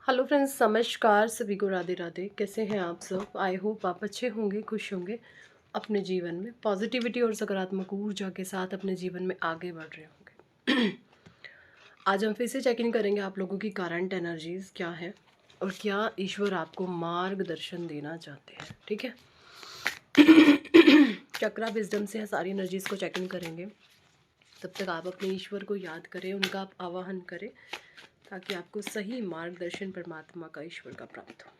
Hello friends, नमस्कार। सभी को राधे राधे। कैसे हैं आप सब? आई होप आप अच्छे होंगे, खुश होंगे, अपने जीवन में पॉजिटिविटी और सकारात्मक ऊर्जा के साथ अपने जीवन में आगे बढ़ रहे होंगे। आज हम फिर से चेक इन करेंगे आप लोगों की करंट एनर्जीज क्या है और क्या ईश्वर आपको मार्गदर्शन देना चाहते हैं। ठीक है। चक्रा विजडम से सारी एनर्जीज को चेक इन करेंगे। तब तक आप अपने ईश्वर को याद करें, उनका आप आवाहन करें ताकि आपको सही मार्गदर्शन परमात्मा का, ईश्वर का प्राप्त हो।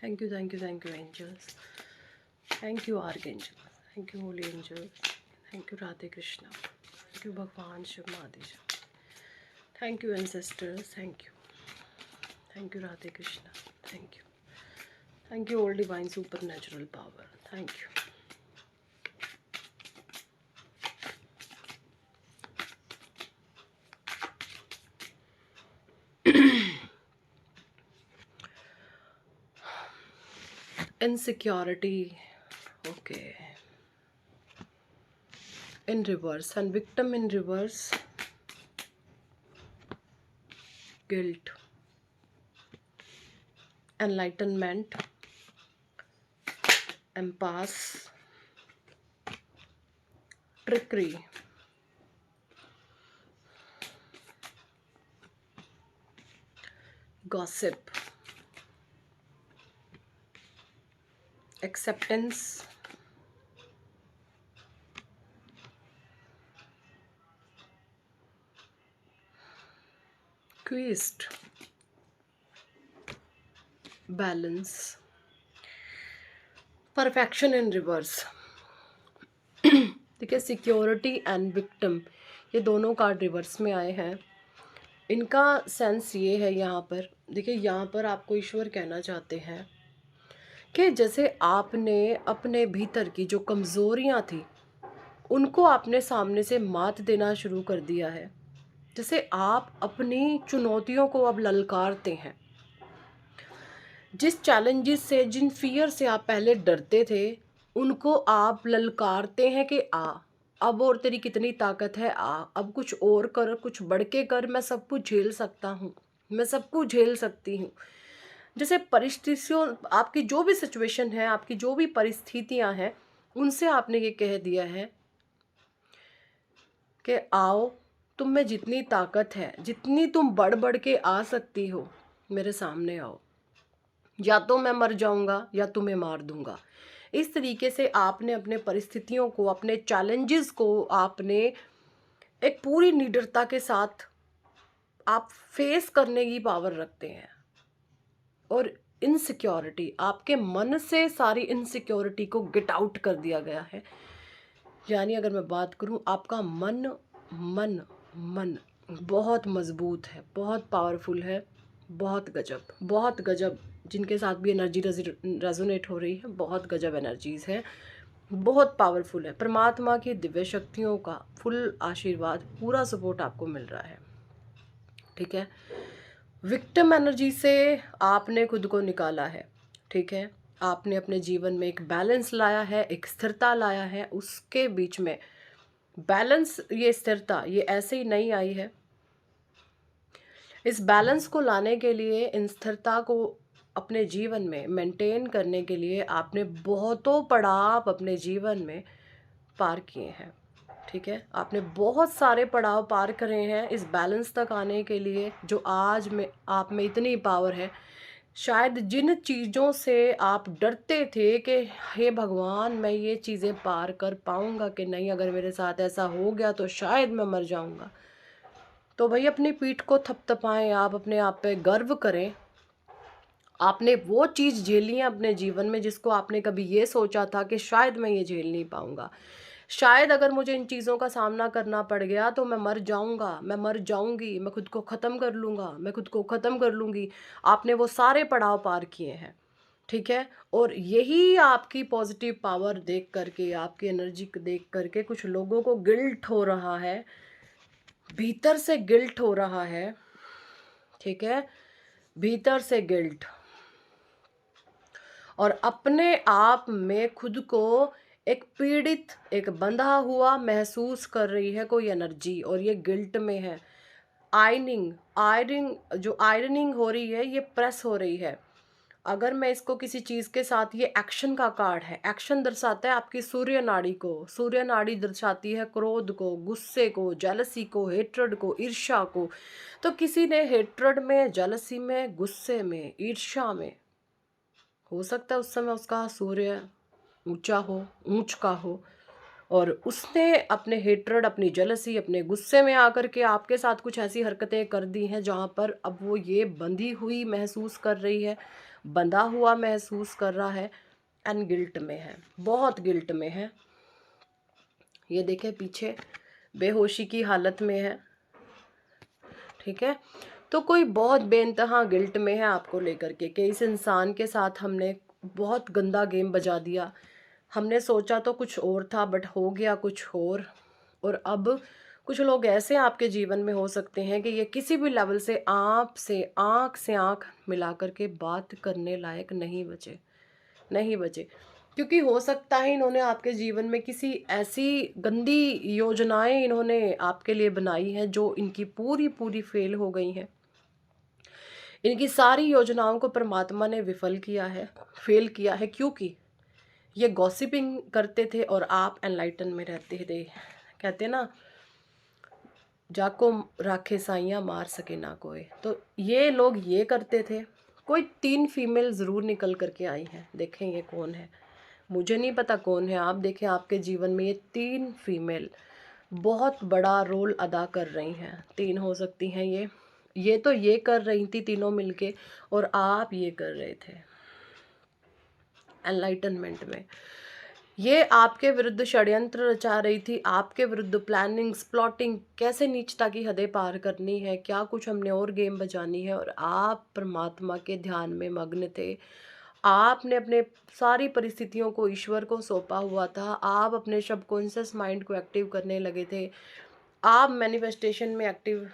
Thank you, thank you, thank you angels, thank you archangel, thank you holy angel, thank you Radhe Krishna, thank you भगवान Shiva Mahadev, thank you ancestors, thank you Radhe Krishna, thank you all divine super natural power, thank you. Insecurity, okay, in reverse, and victim in reverse, guilt, enlightenment, impasse, trickery, gossip, acceptance, quest, balance, perfection in reverse. देखिए, security and victim, ये दोनों card reverse में आए हैं। इनका sense ये है, यहाँ पर देखिए, यहाँ पर आपको ईश्वर कहना चाहते हैं कि जैसे आपने अपने भीतर की जो कमज़ोरियाँ थी उनको आपने सामने से मात देना शुरू कर दिया है। जैसे आप अपनी चुनौतियों को अब ललकारते हैं। जिस चैलेंजेस से, जिन फियर से आप पहले डरते थे, उनको आप ललकारते हैं कि अब और तेरी कितनी ताकत है, अब कुछ और कर, कुछ बढ़ के कर, मैं सब कुछ झेल सकता हूँ, मैं सब कुछ झेल सकती हूँ। जैसे परिस्थितियों, आपकी जो भी सिचुएशन है, आपकी जो भी परिस्थितियाँ हैं, उनसे आपने ये कह दिया है कि आओ, तुम में जितनी ताकत है, जितनी तुम बढ़ बढ़ के आ सकती हो, मेरे सामने आओ, या तो मैं मर जाऊंगा या तुम्हें मार दूंगा। इस तरीके से आपने अपने परिस्थितियों को, अपने चैलेंजेस को आपने एक पूरी निडरता के साथ आप फेस करने की पावर रखते हैं। और इनसिक्योरिटी, आपके मन से सारी इनसिक्योरिटी को गेट आउट कर दिया गया है। यानी अगर मैं बात करूं, आपका मन मन मन बहुत मजबूत है, बहुत पावरफुल है, बहुत गजब, बहुत गजब। जिनके साथ भी एनर्जी रेजोनेट हो रही है, बहुत गजब एनर्जीज है, बहुत पावरफुल है। परमात्मा की दिव्य शक्तियों का फुल आशीर्वाद, पूरा सपोर्ट आपको मिल रहा है। ठीक है। विक्टिम एनर्जी से आपने खुद को निकाला है। ठीक है। आपने अपने जीवन में एक बैलेंस लाया है, एक स्थिरता लाया है। उसके बीच में बैलेंस, ये स्थिरता, ये ऐसे ही नहीं आई है। इस बैलेंस को लाने के लिए, इन स्थिरता को अपने जीवन में मेंटेन करने के लिए आपने बहुतों पड़ाव अपने जीवन में पार किए हैं। ठीक है। आपने बहुत सारे पड़ाव पार करे हैं इस बैलेंस तक आने के लिए, जो आज में आप में इतनी पावर है। शायद जिन चीज़ों से आप डरते थे कि हे भगवान, मैं ये चीज़ें पार कर पाऊंगा कि नहीं, अगर मेरे साथ ऐसा हो गया तो शायद मैं मर जाऊंगा, तो भाई अपनी पीठ को थपथपाएं, आप अपने आप पे गर्व करें। आपने वो चीज़ झेली है अपने जीवन में जिसको आपने कभी ये सोचा था कि शायद मैं ये झेल नहीं पाऊंगा, शायद अगर मुझे इन चीज़ों का सामना करना पड़ गया तो मैं मर जाऊंगा, मैं मर जाऊंगी, मैं खुद को ख़त्म कर लूँगा, मैं खुद को ख़त्म कर लूँगी। आपने वो सारे पड़ाव पार किए हैं। ठीक है। और यही आपकी पॉजिटिव पावर देख करके, आपकी एनर्जी को देख करके कुछ लोगों को गिल्ट हो रहा है, भीतर से गिल्ट हो रहा है। ठीक है। भीतर से गिल्ट, और अपने आप में खुद को एक पीड़ित, एक बंधा हुआ महसूस कर रही है कोई एनर्जी, और ये गिल्ट में है। आयरनिंग जो आयरनिंग हो रही है, ये प्रेस हो रही है। अगर मैं इसको किसी चीज़ के साथ, ये एक्शन का कार्ड है, एक्शन दर्शाता है आपकी सूर्य नाड़ी को। सूर्य नाड़ी दर्शाती है क्रोध को, गुस्से को, जेलसी को, हेट्रेड को, ईर्ष्या को। तो किसी ने हेट्रेड में, जेलसी में, गुस्से में, ईर्ष्या में, हो सकता है उस समय उसका सूर्य ऊंचा हो, ऊंच का हो, और उसने अपने हेट्रेड, अपनी जेलसी, अपने गुस्से में आकर के आपके साथ कुछ ऐसी हरकतें कर दी हैं जहाँ पर अब वो ये बंधी हुई महसूस कर रही है, बंधा हुआ महसूस कर रहा है, एंड गिल्ट में है, बहुत गिल्ट में है। ये देखें पीछे बेहोशी की हालत में है, ठीक है। तो कोई बहुत बेइंतहा गिल्ट में है आपको लेकर के कि इस इंसान के साथ हमने बहुत गंदा गेम बजा दिया, हमने सोचा तो कुछ और था बट हो गया कुछ और अब कुछ लोग ऐसे आपके जीवन में हो सकते हैं कि ये किसी भी लेवल से आपसे आँख से आँख मिला कर के बात करने लायक नहीं बचे, नहीं बचे। क्योंकि हो सकता है इन्होंने आपके जीवन में किसी ऐसी गंदी योजनाएं इन्होंने आपके लिए बनाई हैं जो इनकी पूरी पूरी फेल हो गई हैं। इनकी सारी योजनाओं को परमात्मा ने विफल किया है, फेल किया है, क्योंकि ये गॉसिपिंग करते थे और आप एनलाइटन में रहते थे। कहते ना, जाको राखे साइयाँ मार सके ना कोई। तो ये लोग ये करते थे। कोई 3 फीमेल ज़रूर निकल करके आई हैं, देखें ये कौन है, मुझे नहीं पता कौन है। आप देखें आपके जीवन में ये 3 फीमेल बहुत बड़ा रोल अदा कर रही हैं। 3 हो सकती हैं ये तो ये कर रही थी तीनों मिलके, और आप ये कर रहे थे एनलाइटनमेंट में। ये आपके विरुद्ध षड्यंत्र रचा रही थी, आपके विरुद्ध प्लानिंग्स, प्लॉटिंग, कैसे नीचता की हदें पार करनी है, क्या कुछ हमने और गेम बजानी है, और आप परमात्मा के ध्यान में मग्न थे। आपने अपने सारी परिस्थितियों को ईश्वर को सौंपा हुआ था। आप अपने सबकॉन्शियस माइंड को एक्टिव करने लगे थे। आप मैनिफेस्टेशन में एक्टिव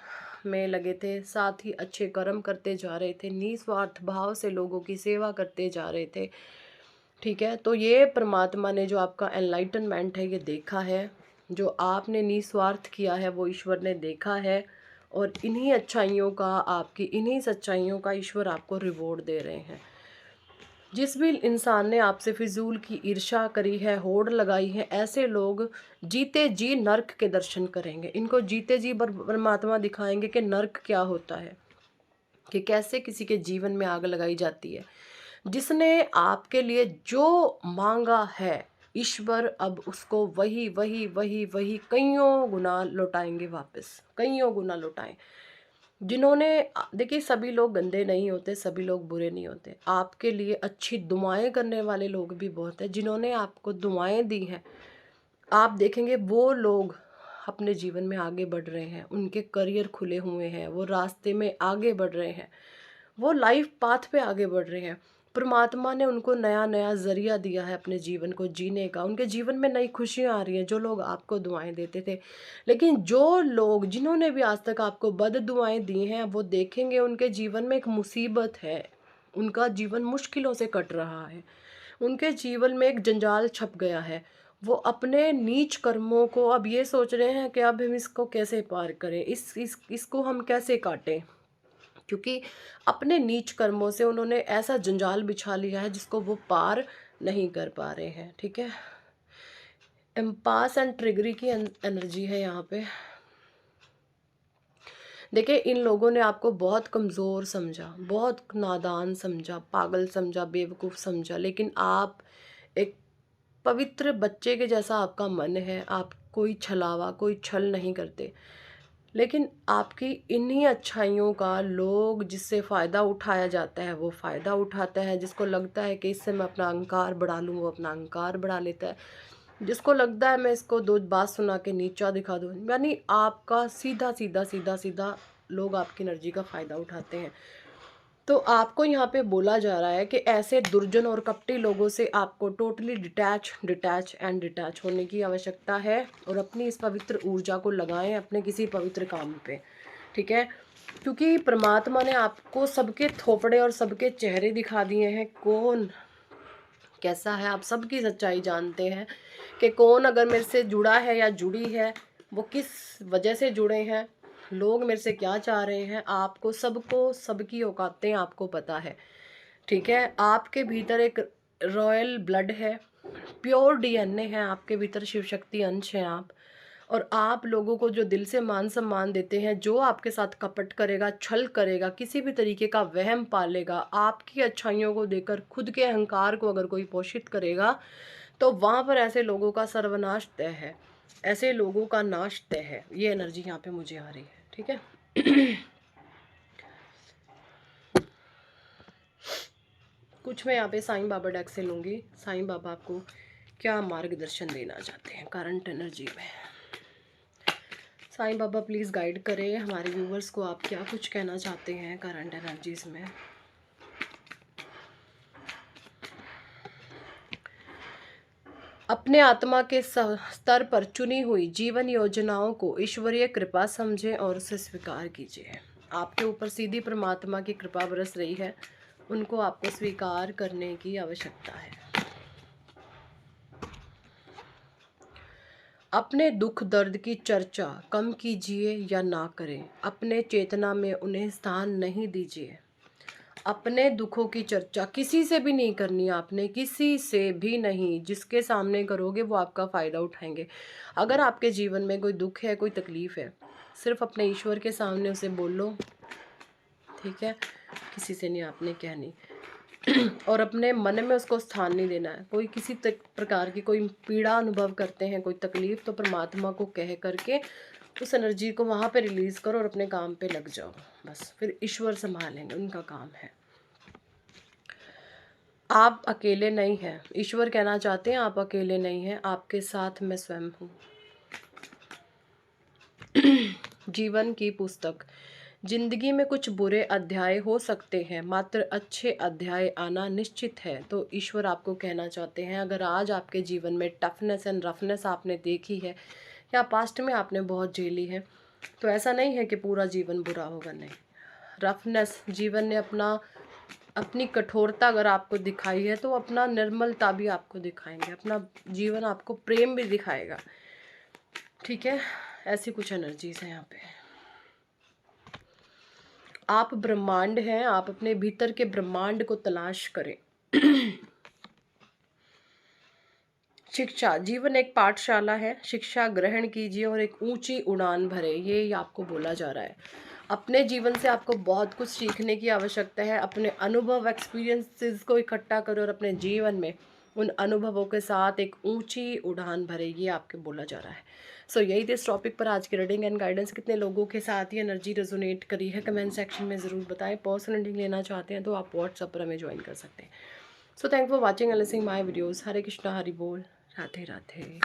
में लगे थे, साथ ही अच्छे कर्म करते जा रहे थे, निस्वार्थ भाव से लोगों की सेवा करते जा रहे थे, ठीक है। तो ये परमात्मा ने जो आपका एनलाइटनमेंट है ये देखा है, जो आपने निस्वार्थ किया है वो ईश्वर ने देखा है, और इन्हीं अच्छाइयों का, आपकी इन्हीं सच्चाइयों का ईश्वर आपको रिवॉर्ड दे रहे हैं। जिस भी इंसान ने आपसे फिजूल की ईर्ष्या करी है, होड़ लगाई है, ऐसे लोग जीते जी नर्क के दर्शन करेंगे। इनको जीते जी परमात्मा दिखाएंगे कि नर्क क्या होता है, कि कैसे किसी के जीवन में आग लगाई जाती है। जिसने आपके लिए जो मांगा है, ईश्वर अब उसको वही वही वही वही कईयों गुना लौटाएंगे वापस, कईयों गुना लौटाएं। जिन्होंने देखिए सभी लोग गंदे नहीं होते, सभी लोग बुरे नहीं होते। आपके लिए अच्छी दुआएं करने वाले लोग भी बहुत हैं, जिन्होंने आपको दुआएं दी हैं। आप देखेंगे वो लोग अपने जीवन में आगे बढ़ रहे हैं, उनके करियर खुले हुए हैं, वो रास्ते में आगे बढ़ रहे हैं, वो लाइफ पाथ पे आगे बढ़ रहे हैं। परमात्मा ने उनको नया नया ज़रिया दिया है अपने जीवन को जीने का, उनके जीवन में नई खुशियाँ आ रही हैं। जो लोग आपको दुआएं देते थे, लेकिन जो लोग जिन्होंने भी आज तक आपको बद दुआएं दी हैं, वो देखेंगे उनके जीवन में एक मुसीबत है, उनका जीवन मुश्किलों से कट रहा है, उनके जीवन में एक जंजाल छप गया है। वो अपने नीच कर्मों को अब ये सोच रहे हैं कि अब हम इसको कैसे पार करें, इसको हम कैसे काटें, क्योंकि अपने नीच कर्मों से उन्होंने ऐसा जंजाल बिछा लिया है जिसको वो पार नहीं कर पा रहे हैं, ठीक है। एम्पास एंड ट्रिगरी की एनर्जी है यहाँ पे। देखिए इन लोगों ने आपको बहुत कमज़ोर समझा, बहुत नादान समझा, पागल समझा, बेवकूफ़ समझा, लेकिन आप एक पवित्र बच्चे के जैसा आपका मन है, आप कोई छलावा, कोई छल नहीं करते। लेकिन आपकी इन्हीं अच्छाइयों का लोग, जिससे फ़ायदा उठाया जाता है वो फ़ायदा उठाता है। जिसको लगता है कि इससे मैं अपना अहंकार बढ़ा लूँ, वो अपना अहंकार बढ़ा लेता है। जिसको लगता है मैं इसको 2 बात सुना के नीचा दिखा दूँ, यानी आपका सीधा सीधा सीधा सीधा लोग आपकी एनर्जी का फ़ायदा उठाते हैं। तो आपको यहाँ पे बोला जा रहा है कि ऐसे दुर्जन और कपटी लोगों से आपको टोटली डिटैच होने की आवश्यकता है, और अपनी इस पवित्र ऊर्जा को लगाएं अपने किसी पवित्र काम पे, ठीक है। क्योंकि परमात्मा ने आपको सबके थोपड़े और सबके चेहरे दिखा दिए हैं, कौन कैसा है, आप सबकी सच्चाई जानते हैं कि कौन अगर मेरे से जुड़ा है या जुड़ी है, वो किस वजह से जुड़े हैं, लोग मेरे से क्या चाह रहे हैं आपको, सबको सबकी औकातें आपको पता है, ठीक है। आपके भीतर एक रॉयल ब्लड है, प्योर डीएनए है आपके भीतर, शिव शक्ति अंश हैं आप। और आप लोगों को जो दिल से मान सम्मान देते हैं, जो आपके साथ कपट करेगा, छल करेगा, किसी भी तरीके का वहम पालेगा, आपकी अच्छाइयों को देकर खुद के अहंकार को अगर कोई पोषित करेगा, तो वहाँ पर ऐसे लोगों का सर्वनाश तय है, ऐसे लोगों का नाश तय है। ये एनर्जी यहाँ पे मुझे आ रही है, ठीक है। कुछ मैं यहाँ पे साईं बाबा डेक से लूँगी। साईं बाबा आपको क्या मार्गदर्शन देना चाहते हैं करंट एनर्जी में। साईं बाबा प्लीज़ गाइड करें हमारे व्यूवर्स को, आप क्या कुछ कहना चाहते हैं करंट एनर्जीज में। अपने आत्मा के स्तर पर चुनी हुई जीवन योजनाओं को ईश्वरीय कृपा समझें और उसे स्वीकार कीजिए। आपके ऊपर सीधी परमात्मा की कृपा बरस रही है, उनको आपको स्वीकार करने की आवश्यकता है। अपने दुख दर्द की चर्चा कम कीजिए या ना करें, अपने चेतना में उन्हें स्थान नहीं दीजिए। अपने दुखों की चर्चा किसी से भी नहीं करनी आपने, किसी से भी नहीं। जिसके सामने करोगे वो आपका फ़ायदा उठाएंगे। अगर आपके जीवन में कोई दुख है, कोई तकलीफ़ है, सिर्फ अपने ईश्वर के सामने उसे बोलो, ठीक है, किसी से नहीं आपने कहनी। और अपने मन में उसको स्थान नहीं देना है। कोई किसी प्रकार की कोई पीड़ा अनुभव करते हैं, कोई तकलीफ़, तो परमात्मा को कह करके उस एनर्जी को वहाँ पे रिलीज़ करो और अपने काम पे लग जाओ। बस फिर ईश्वर संभालेंगे, उनका काम है। आप अकेले नहीं हैं। ईश्वर कहना चाहते हैं आप अकेले नहीं हैं, आपके साथ मैं स्वयं हूँ। जीवन की पुस्तक। जिंदगी में कुछ बुरे अध्याय हो सकते हैं, मात्र अच्छे अध्याय आना निश्चित है। तो ईश्वर आपको कहना चाहते हैं, अगर आज आपके जीवन में टफनेस एंड रफनेस आपने देखी है या पास्ट में आपने बहुत झेली है, तो ऐसा नहीं है कि पूरा जीवन बुरा होगा, नहीं। रफनेस, जीवन ने अपनी कठोरता अगर आपको दिखाई है, तो अपना निर्मलता भी आपको दिखाएंगे, अपना जीवन आपको प्रेम भी दिखाएगा, ठीक है। ऐसी कुछ एनर्जीज हैं यहाँ पे। आप ब्रह्मांड हैं, आप अपने भीतर के ब्रह्मांड को तलाश करें। शिक्षा, जीवन एक पाठशाला है, शिक्षा ग्रहण कीजिए और एक ऊंची उड़ान भरे, ये आपको बोला जा रहा है। अपने जीवन से आपको बहुत कुछ सीखने की आवश्यकता है। अपने अनुभव, एक्सपीरियंसेस को इकट्ठा करो और अपने जीवन में उन अनुभवों के साथ एक ऊंची उड़ान भरे, ये आपके बोला जा रहा है। सो यही थी इस टॉपिक पर आज की रीडिंग एंड गाइडेंस। कितने लोगों के साथ ये एनर्जी रेजोनेट करी है कमेंट सेक्शन में ज़रूर बताएं। पर्सनल रीडिंग लेना चाहते हैं तो आप व्हाट्सएप पर हमें ज्वाइन कर सकते हैं। So thank for watching and listening my videos. Hare Krishna, Hari बोल, राधे राधे।